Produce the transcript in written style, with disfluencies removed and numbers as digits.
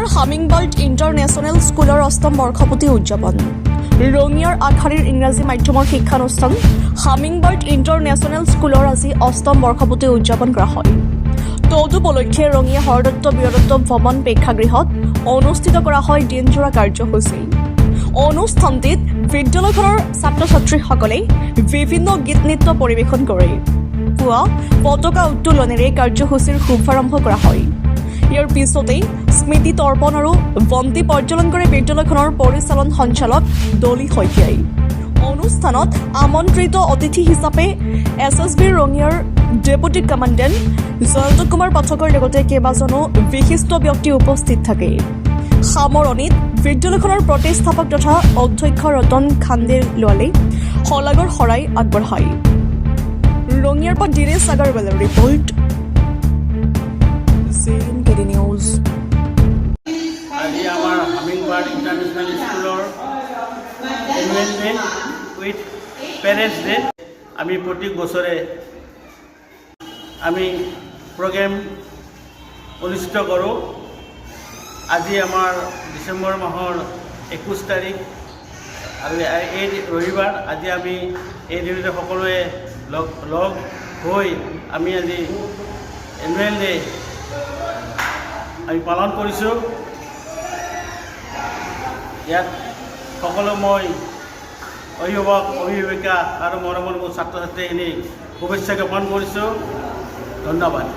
ৰঙিয়াৰ hummingbird international স্কুলৰ অষ্টম বৰ্ষপূৰ্তি উদযাপন। ৰঙিয়াৰ আগশাৰীৰ ইংৰাজী মাধ্যমৰ শিক্ষানুষ্ঠান হামিংবাৰ্ড ইণ্টাৰনেশ্যনেল স্কুলৰ আজি অষ্টম বৰ্ষপূৰ্তি উদযাপন কৰা হয়। তদুপলক্ষে ৰঙিয়া হৰদত্ত বীৰদত্ত ভৱন প্ৰেক্ষাগৃহত অনুষ্ঠিত কৰা হয় দিনজোৰা কাৰ্যসূচী। অনুষ্ঠানটিত বিদ্যালয়খনৰ ছাত্ৰ ছাত্ৰীসকলে বিভিন্ন গীত নৃত্য পৰিৱেশন কৰে। পুৱা পতাকা উত্তোলনেৰে কাৰ্যসূচীৰ শুভাৰম্ভ কৰা হয়। ইয়াৰ পিছতেই স্মৃতি তৰ্পণ আৰু বন্তি প্ৰজ্বলন কৰে বিদ্যালয়খনৰ পৰিচালন সঞ্চালক ডলি শইকীয়াই। অনুষ্ঠানত আমন্ত্ৰিত অতিথি হিচাপে SSB ৰঙিয়াৰ ডেপুটি কমাণ্ডেণ্ট জয়ন্ত কুমাৰ পাঠকৰ লগতে কেইবাজনো বিশিষ্ট ব্যক্তি উপস্থিত থাকে। সামৰণিত বিদ্যালয়খনৰ প্ৰতিষ্ঠাপক তথা অধ্যক্ষ ৰতন খাণ্ডেলৱালে শলাগৰ শৰাই আগবঢ়ায়। ৰঙিয়াৰ পৰা দিনেশ আগৰৱালৰ ৰিপৰ্ট, JNKD নিউজ। আজি আমাৰ হামিংবাৰ্ড ইণ্টাৰনেশ্যনেল স্কুলৰ annual day with parents day. আমি প্ৰতি বছৰে আমি প্ৰগ্ৰেম অনুষ্ঠিত কৰোঁ। আজি আমাৰ ডিচেম্বৰ মাহৰ 21 তাৰিখ আৰু এই ৰবিবাৰ। আজি আমি এই দিনতে সকলোৱে লগ হৈ আমি আজি এনুৱেল ডে আমি পালন কৰিছোঁ। ইয়াত সকলো মই অভিভাৱক অভিভাৱিকা আৰু মৰমৰ ছাত্ৰ ছাত্ৰীখিনিক শুভেচ্ছা জ্ঞাপন কৰিছোঁ। ধন্যবাদ।